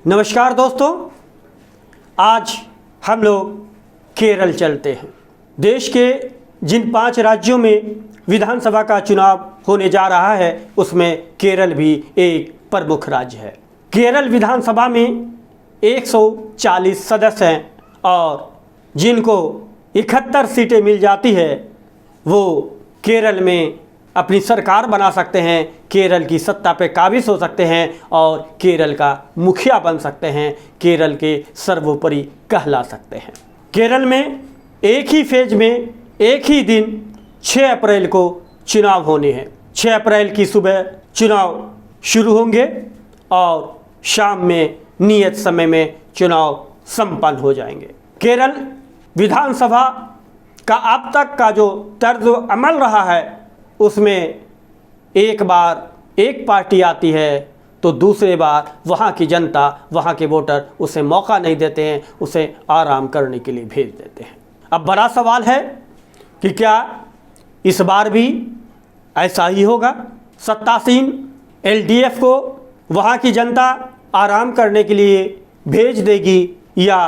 नमस्कार दोस्तों, आज हम लोग केरल चलते हैं। देश के जिन 5 राज्यों में विधानसभा का चुनाव होने जा रहा है उसमें केरल भी एक प्रमुख राज्य है। केरल विधानसभा में 140 सदस्य हैं और जिनको 71 सीटें मिल जाती है वो केरल में अपनी सरकार बना सकते हैं, केरल की सत्ता पे काबिज हो सकते हैं और केरल का मुखिया बन सकते हैं, केरल के सर्वोपरि कहला सकते हैं। केरल में एक ही फेज में एक ही दिन 6 अप्रैल को चुनाव होने हैं। 6 अप्रैल की सुबह चुनाव शुरू होंगे और शाम में नियत समय में चुनाव संपन्न हो जाएंगे। केरल विधानसभा का अब तक का जो तर्ज अमल रहा है उसमें एक बार एक पार्टी आती है तो दूसरे बार वहाँ की जनता, वहाँ के वोटर उसे मौका नहीं देते हैं, उसे आराम करने के लिए भेज देते हैं। अब बड़ा सवाल है कि क्या इस बार भी ऐसा ही होगा? सत्तासीन एलडीएफ को वहाँ की जनता आराम करने के लिए भेज देगी या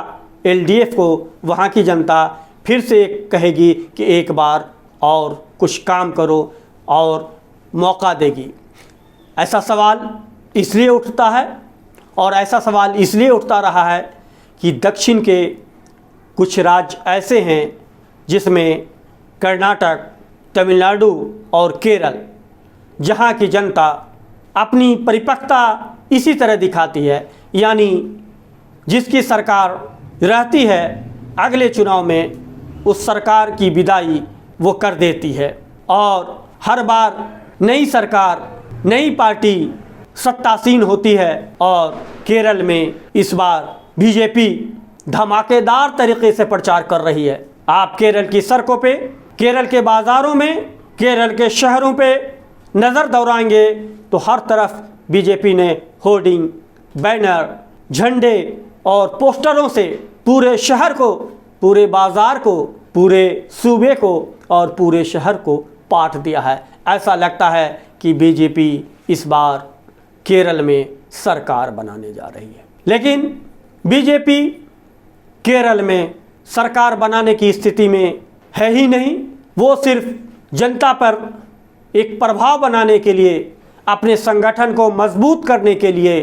एलडीएफ को वहाँ की जनता फिर से कहेगी कि एक बार और कुछ काम करो और मौका देगी? ऐसा सवाल इसलिए उठता है और ऐसा सवाल इसलिए उठता रहा है कि दक्षिण के कुछ राज्य ऐसे हैं जिसमें कर्नाटक, तमिलनाडु और केरल, जहां की जनता अपनी परिपक्वता इसी तरह दिखाती है, यानी जिसकी सरकार रहती है अगले चुनाव में उस सरकार की विदाई वो कर देती है और हर बार नई सरकार, नई पार्टी सत्तासीन होती है। और केरल में इस बार बीजेपी धमाकेदार तरीके से प्रचार कर रही है। आप केरल की सड़कों पे, केरल के बाज़ारों में, केरल के शहरों पे नज़र दौड़ाएंगे तो हर तरफ बीजेपी ने होर्डिंग, बैनर, झंडे और पोस्टरों से पूरे शहर को, पूरे बाज़ार को, पूरे सूबे को और पूरे शहर को पाट दिया है। ऐसा लगता है कि बीजेपी इस बार केरल में सरकार बनाने जा रही है। लेकिन बीजेपी केरल में सरकार बनाने की स्थिति में है ही नहीं। वो सिर्फ जनता पर एक प्रभाव बनाने के लिए, अपने संगठन को मजबूत करने के लिए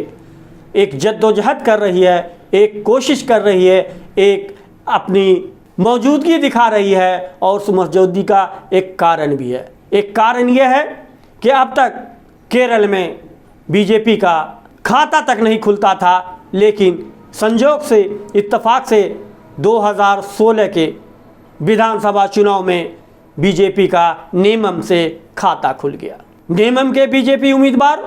एक जद्दोजहद कर रही है, एक कोशिश कर रही है, एक अपनी मौजूदगी दिखा रही है और उस मौजूदगी का एक कारण भी है। एक कारण यह है कि अब तक केरल में बीजेपी का खाता तक नहीं खुलता था, लेकिन संजोग से, इत्तेफाक से 2016 के विधानसभा चुनाव में बीजेपी का नेमम से खाता खुल गया। नेमम के बीजेपी उम्मीदवार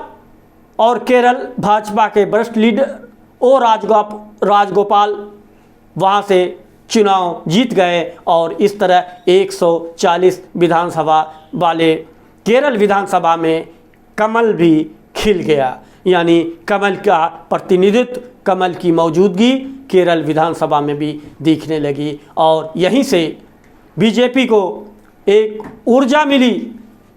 और केरल भाजपा के वरिष्ठ लीडर ओ राजगोपाल वहाँ से चुनाव जीत गए और इस तरह 140 विधानसभा वाले केरल विधानसभा में कमल भी खिल गया, यानी कमल का प्रतिनिधित्व, कमल की मौजूदगी केरल विधानसभा में भी दिखने लगी और यहीं से बीजेपी को एक ऊर्जा मिली,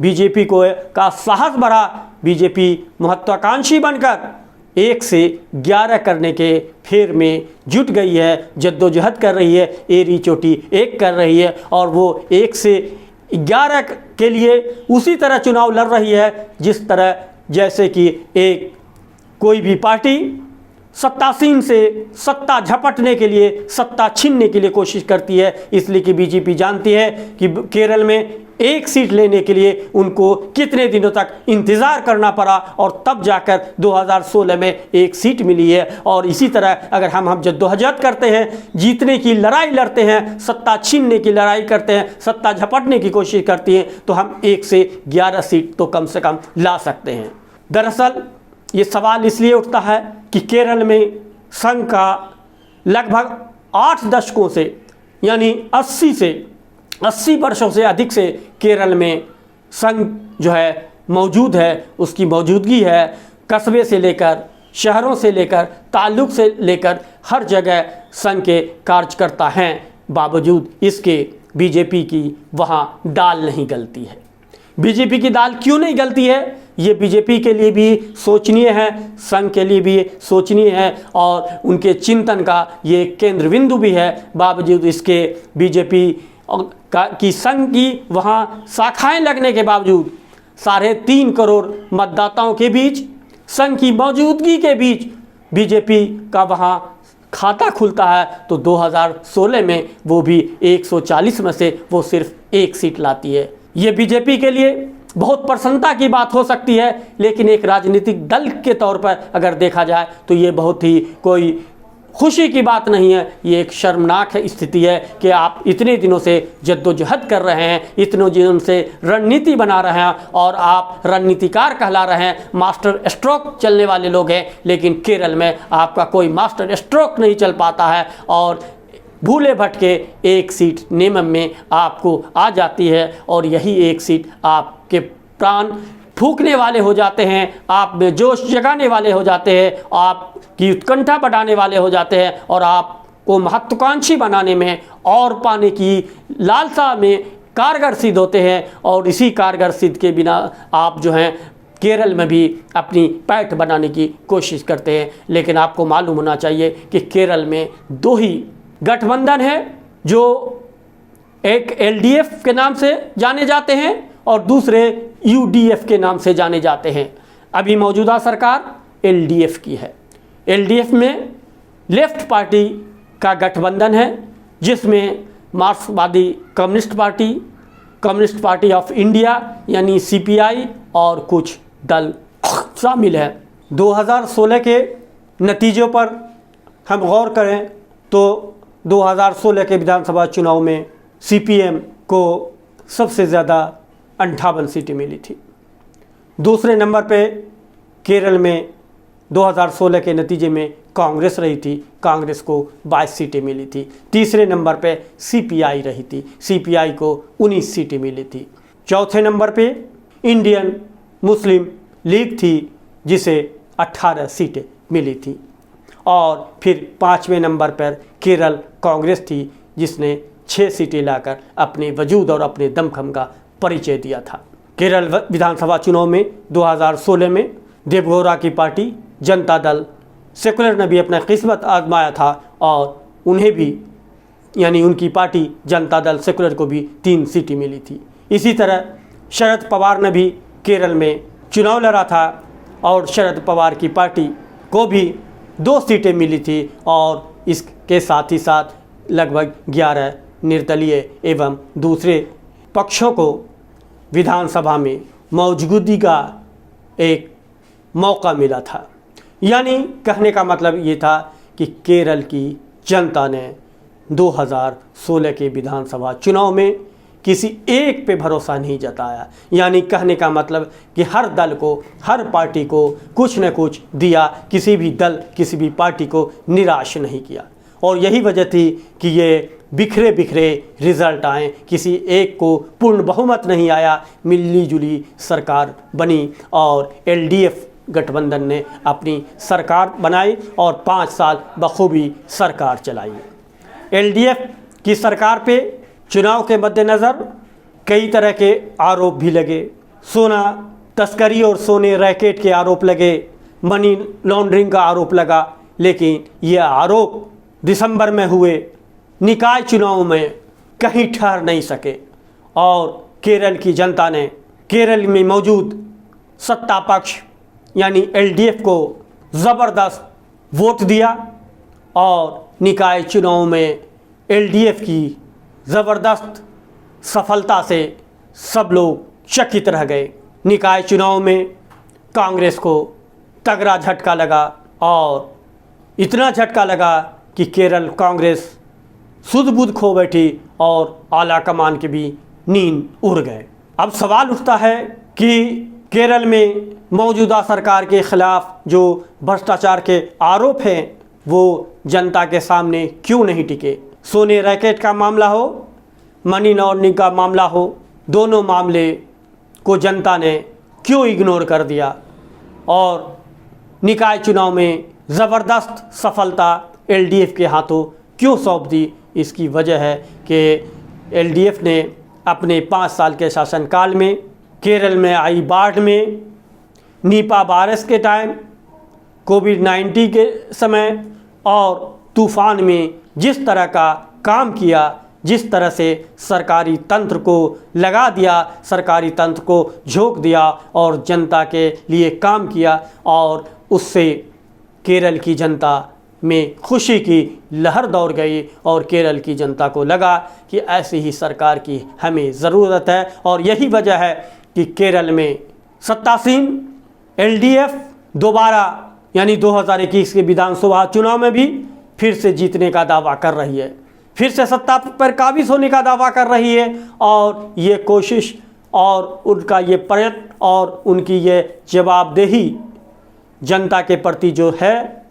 बीजेपी को का साहस बढ़ा, बीजेपी महत्वाकांक्षी बनकर 1 से 11 करने के फेर में जुट गई है, जद्दोजहद कर रही है, एरी चोटी एक कर रही है और वो 1 से 11 के लिए उसी तरह चुनाव लड़ रही है जिस तरह जैसे कि एक कोई भी पार्टी सत्तासीन से सत्ता झपटने के लिए, सत्ता छीनने के लिए कोशिश करती है। इसलिए कि बीजेपी जानती है कि केरल में एक सीट लेने के लिए उनको कितने दिनों तक इंतज़ार करना पड़ा और तब जाकर 2016 में एक सीट मिली है। और इसी तरह अगर हम जद्दोजहद करते हैं, जीतने की लड़ाई लड़ते हैं, सत्ता छीनने की लड़ाई करते हैं, सत्ता झपटने की कोशिश करती हैं तो हम 1 से 11 सीट तो कम से कम ला सकते हैं। दरअसल ये सवाल इसलिए उठता है कि केरल में संघ का लगभग 8 दशकों से, यानी 80 वर्षों से अधिक से केरल में संघ जो है मौजूद है, उसकी मौजूदगी है। कस्बे से लेकर, शहरों से लेकर, ताल्लुक से लेकर हर जगह संघ के कार्यकर्ता हैं। बावजूद इसके बीजेपी की वहाँ दाल नहीं गलती है। बीजेपी की दाल क्यों नहीं गलती है? ये बीजेपी के लिए भी सोचनीय है, संघ के लिए भी सोचनीय है और उनके चिंतन का ये केंद्र बिंदु भी है। बावजूद इसके बीजेपी की संघ की वहाँ शाखाएं लगने के बावजूद 3.5 करोड़ मतदाताओं के बीच, संघ की मौजूदगी के बीच बीजेपी का वहाँ खाता खुलता है तो 2016 में वो भी 140 में से वो सिर्फ 1 सीट लाती है। ये बीजेपी के लिए बहुत प्रसन्नता की बात हो सकती है, लेकिन एक राजनीतिक दल के तौर पर अगर देखा जाए तो ये बहुत ही कोई खुशी की बात नहीं है। ये एक शर्मनाक स्थिति है कि आप इतने दिनों से जद्दोजहद कर रहे हैं, इतने दिनों से रणनीति बना रहे हैं और आप रणनीतिकार कहला रहे हैं, मास्टर स्ट्रोक चलने वाले लोग हैं, लेकिन केरल में आपका कोई मास्टर स्ट्रोक नहीं चल पाता है और भूले भटके 1 सीट नियम में आपको आ जाती है और यही 1 सीट आपके प्राण फूकने वाले हो जाते हैं, आप में जोश जगाने वाले हो जाते हैं, आपकी उत्कंठा बढ़ाने वाले हो जाते हैं और आपको महत्वाकांक्षी बनाने में और पाने की लालसा में कारगर सिद्ध होते हैं। और इसी कारगर सिद्ध के बिना आप जो हैं केरल में भी अपनी पैठ बनाने की कोशिश करते हैं। लेकिन आपको मालूम होना चाहिए कि केरल में 2 ही गठबंधन है, जो एक एलडीएफ के नाम से जाने जाते हैं और दूसरे यूडीएफ के नाम से जाने जाते हैं। अभी मौजूदा सरकार एलडीएफ की है। एलडीएफ में लेफ्ट पार्टी का गठबंधन है, जिसमें मार्क्सवादी कम्युनिस्ट पार्टी ऑफ इंडिया यानी सीपीआई और कुछ दल शामिल है। 2016 के नतीजों पर हम गौर करें तो 2016 के विधानसभा चुनाव में सीपीएम को सबसे ज़्यादा 58 सीटें मिली थी। दूसरे नंबर पे केरल में 2016 के नतीजे में कांग्रेस रही थी, कांग्रेस को 22 सीटें मिली थी। तीसरे नंबर पे सीपीआई रही थी, सीपीआई को 19 सीटें मिली थी। चौथे नंबर पे इंडियन मुस्लिम लीग थी, जिसे 18 सीटें मिली थी। और फिर 5वें नंबर पर केरल कांग्रेस थी, जिसने 6 सीटें लाकर अपने वजूद और अपने दमखम का परिचय दिया था। केरल विधानसभा चुनाव में 2016 में देवगौड़ा की पार्टी जनता दल सेकुलर ने भी अपना किस्मत आजमाया था और उन्हें भी यानी उनकी पार्टी जनता दल सेकुलर को भी 3 सीटें मिली थी। इसी तरह शरद पवार ने भी केरल में चुनाव लड़ा था और शरद पवार की पार्टी को भी 2 सीटें मिली थी और इसके साथ ही साथ लगभग 11 निर्दलीय एवं दूसरे पक्षों को विधानसभा में मौजूदगी का एक मौका मिला था। यानी कहने का मतलब ये था कि केरल की जनता ने 2016 के विधानसभा चुनाव में किसी एक पे भरोसा नहीं जताया। यानी कहने का मतलब कि हर दल को, हर पार्टी को कुछ न कुछ दिया, किसी भी दल, किसी भी पार्टी को निराश नहीं किया। और यही वजह थी कि ये बिखरे बिखरे रिजल्ट आए, किसी एक को पूर्ण बहुमत नहीं आया, मिली जुली सरकार बनी और एलडीएफ गठबंधन ने अपनी सरकार बनाई और 5 साल बखूबी सरकार चलाई। एलडीएफ की सरकार पे चुनाव के मद्देनज़र कई तरह के आरोप भी लगे। सोना तस्करी और सोने रैकेट के आरोप लगे, मनी लॉन्ड्रिंग का आरोप लगा। लेकिन ये आरोप दिसंबर में हुए निकाय चुनाव में कहीं ठहर नहीं सके और केरल की जनता ने केरल में मौजूद सत्ता पक्ष यानी एलडीएफ को ज़बरदस्त वोट दिया और निकाय चुनाव में एलडीएफ की ज़बरदस्त सफलता से सब लोग चकित रह गए। निकाय चुनाव में कांग्रेस को तगड़ा झटका लगा और इतना झटका लगा कि केरल कांग्रेस सुध बुध खो बैठी और आला कमान के भी नींद उड़ गए। अब सवाल उठता है कि केरल में मौजूदा सरकार के खिलाफ जो भ्रष्टाचार के आरोप हैं वो जनता के सामने क्यों नहीं टिके। सोने रैकेट का मामला हो, मनी लॉन्ड्रिंग का मामला हो, दोनों मामले को जनता ने क्यों इग्नोर कर दिया और निकाय चुनाव में ज़बरदस्त सफलता एलडीएफ के हाथों क्यों सौंप दी। इसकी वजह है कि एलडीएफ ने अपने 5 साल के शासनकाल में केरल में आई बाढ़ में निपा वायरस के टाइम, कोविड-19 के समय और तूफान में जिस तरह का काम किया, जिस तरह से सरकारी तंत्र को लगा दिया, सरकारी तंत्र को झोंक दिया और जनता के लिए काम किया, और उससे केरल की जनता में खुशी की लहर दौड़ गई और केरल की जनता को लगा कि ऐसी ही सरकार की हमें ज़रूरत है। और यही वजह है कि केरल में सत्तासीन एलडीएफ दोबारा यानी 2021 के विधानसभा चुनाव में भी फिर से जीतने का दावा कर रही है, फिर से सत्ता पर काबिज होने का दावा कर रही है। और ये कोशिश और उनका ये प्रयत्न और उनकी ये जवाबदेही जनता के प्रति जो है,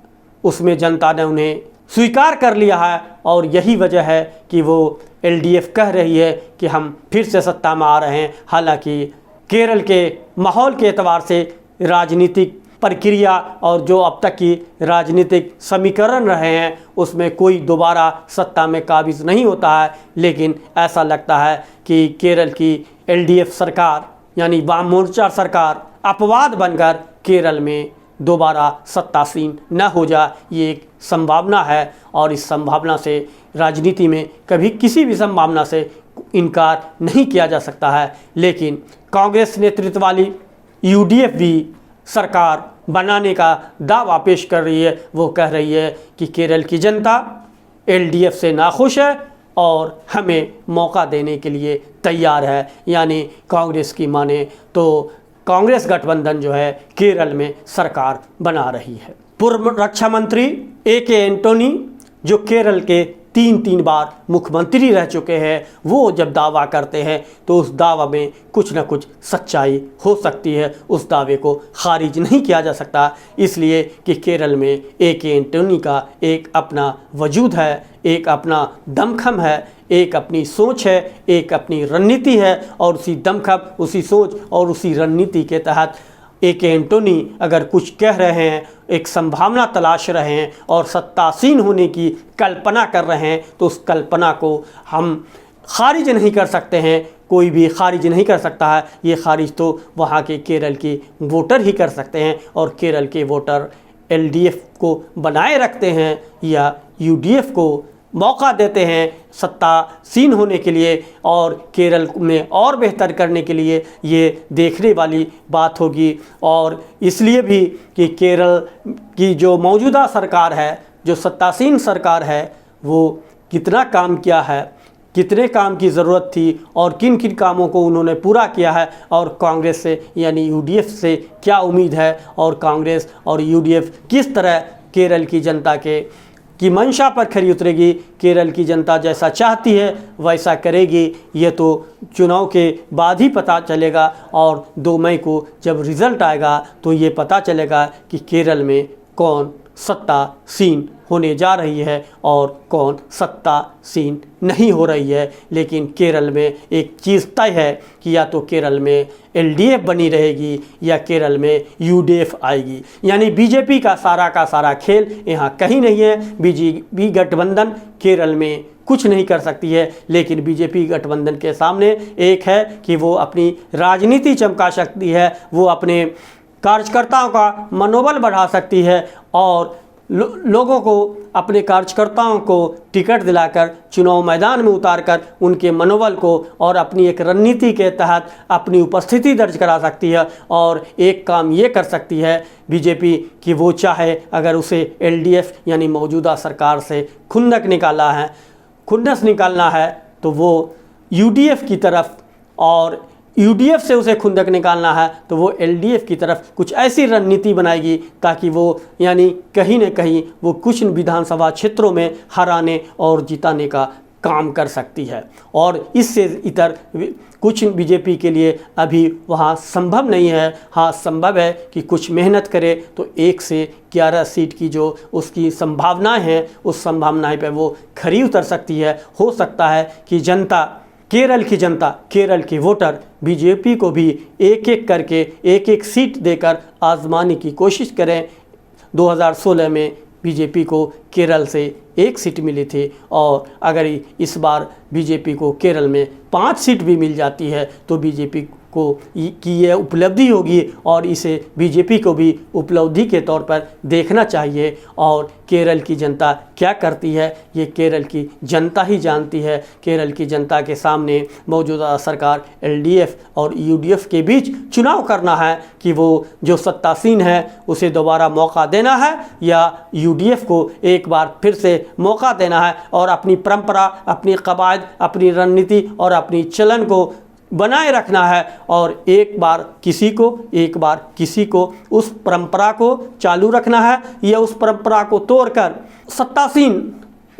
उसमें जनता ने उन्हें स्वीकार कर लिया है। और यही वजह है कि वो एलडीएफ कह रही है कि हम फिर से सत्ता में आ रहे हैं। हालांकि केरल के माहौल के एतबार से राजनीतिक प्रक्रिया और जो अब तक की राजनीतिक समीकरण रहे हैं, उसमें कोई दोबारा सत्ता में काबिज नहीं होता है। लेकिन ऐसा लगता है कि केरल की एलडीएफ सरकार यानी वाम मोर्चा सरकार अपवाद बनकर केरल में दोबारा सत्तासीन न हो जाए, ये एक संभावना है। और इस संभावना से राजनीति में कभी किसी भी संभावना से इनकार नहीं किया जा सकता है। लेकिन कांग्रेस नेतृत्व वाली यूडीएफ भी सरकार बनाने का दावा पेश कर रही है। वो कह रही है कि केरल की जनता एलडीएफ से नाखुश है और हमें मौका देने के लिए तैयार है। यानी कांग्रेस की माने तो कांग्रेस गठबंधन जो है केरल में सरकार बना रही है। पूर्व रक्षा मंत्री ए.के. एंटोनी, जो केरल के तीन बार मुख्यमंत्री रह चुके हैं, वो जब दावा करते हैं तो उस दावा में कुछ न कुछ सच्चाई हो सकती है। उस दावे को खारिज नहीं किया जा सकता, इसलिए कि केरल में ए.के. एंटोनी का एक अपना वजूद है, एक अपना दमखम है, एक अपनी सोच है, एक अपनी रणनीति है। और उसी दमखम, उसी सोच और उसी रणनीति के तहत ए.के. एंटोनी अगर कुछ कह रहे हैं, एक संभावना तलाश रहे हैं और सत्तासीन होने की कल्पना कर रहे हैं, तो उस कल्पना को हम खारिज नहीं कर सकते हैं। कोई भी खारिज नहीं कर सकता है। ये खारिज तो वहाँ के केरल के वोटर ही कर सकते हैं। और केरल के वोटर एलडीएफ को बनाए रखते हैं या यूडीएफ को मौका देते हैं सत्तासीन होने के लिए और केरल में और बेहतर करने के लिए, ये देखने वाली बात होगी। और इसलिए भी कि केरल की जो मौजूदा सरकार है, जो सत्तासीन सरकार है, वो कितना काम किया है, कितने काम की ज़रूरत थी और किन किन कामों को उन्होंने पूरा किया है, और कांग्रेस से यानी यूडीएफ से क्या उम्मीद है, और कांग्रेस और यूडीएफ किस तरह केरल की जनता की मंशा पर खरी उतरेगी। केरल की जनता जैसा चाहती है वैसा करेगी, ये तो चुनाव के बाद ही पता चलेगा। और 2 मई को जब रिज़ल्ट आएगा तो ये पता चलेगा कि केरल में कौन सत्तासीन होने जा रही है और कौन सत्तासीन नहीं हो रही है। लेकिन केरल में एक चीज़ तय है कि या तो केरल में एलडीएफ बनी रहेगी या केरल में यूडीएफ आएगी। यानी बीजेपी का सारा खेल यहाँ कहीं नहीं है। बीजेपी गठबंधन केरल में कुछ नहीं कर सकती है, लेकिन बीजेपी गठबंधन के सामने एक है कि वो अपनी राजनीति चमका सकती है, वो अपने कार्यकर्ताओं का मनोबल बढ़ा सकती है और लोगों को, अपने कार्यकर्ताओं को टिकट दिलाकर चुनाव मैदान में उतारकर उनके मनोबल को और अपनी एक रणनीति के तहत अपनी उपस्थिति दर्ज करा सकती है। और एक काम ये कर सकती है बीजेपी कि वो चाहे अगर उसे एलडीएफ यानी मौजूदा सरकार से खुन्नस निकालना है तो वो यूडीएफ की तरफ, और यूडीएफ से उसे खुंदक निकालना है तो वो एलडीएफ की तरफ कुछ ऐसी रणनीति बनाएगी ताकि वो यानी कहीं न कहीं वो कुछ विधानसभा क्षेत्रों में हराने और जिताने का काम कर सकती है। और इससे इतर कुछ बीजेपी के लिए अभी वहाँ संभव नहीं है। हाँ, संभव है कि कुछ मेहनत करे तो 1 से 11 सीट की जो उसकी संभावनाएं हैं, उस संभावनाएं पे वो खरी उतर सकती है। हो सकता है कि केरल की जनता, केरल के वोटर बीजेपी को भी एक करके एक सीट देकर आजमाने की कोशिश करें। 2016 में बीजेपी को केरल से 1 सीट मिली थी और अगर इस बार बीजेपी को केरल में 5 सीट भी मिल जाती है तो बीजेपी को की ये उपलब्धि होगी और इसे बीजेपी को भी उपलब्धि के तौर पर देखना चाहिए। और केरल की जनता क्या करती है ये केरल की जनता ही जानती है। केरल की जनता के सामने मौजूदा सरकार LDF और UDF के बीच चुनाव करना है कि वो जो सत्तासीन है उसे दोबारा मौका देना है या UDF को एक बार फिर से मौका देना है और अपनी परंपरा, अपनी कवायद, अपनी रणनीति और अपनी चलन को बनाए रखना है और एक बार किसी को उस परंपरा को चालू रखना है या उस परंपरा को तोड़कर सत्तासीन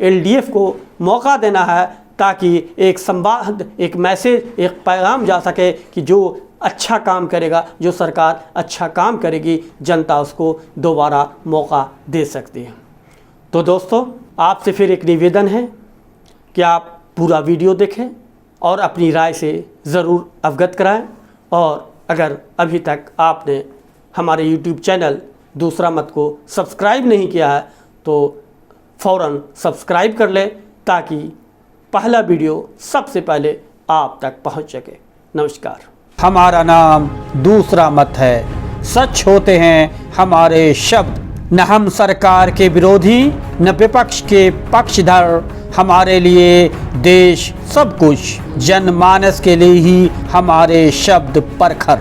LDF को मौका देना है, ताकि एक संवाद, एक मैसेज, एक पैगाम जा सके कि जो अच्छा काम करेगा, जो सरकार अच्छा काम करेगी, जनता उसको दोबारा मौका दे सकती है। तो दोस्तों, आपसे फिर एक निवेदन है कि आप पूरा वीडियो देखें और अपनी राय से ज़रूर अवगत कराएं। और अगर अभी तक आपने हमारे YouTube चैनल दूसरा मत को सब्सक्राइब नहीं किया है तो फ़ौरन सब्सक्राइब कर लें, ताकि पहला वीडियो सबसे पहले आप तक पहुंच सके। नमस्कार। हमारा नाम दूसरा मत है, सच होते हैं हमारे शब्द, न हम सरकार के विरोधी न विपक्ष के पक्षधर। हमारे लिए देश सब कुछ, जनमानस के लिए ही हमारे शब्द परखर।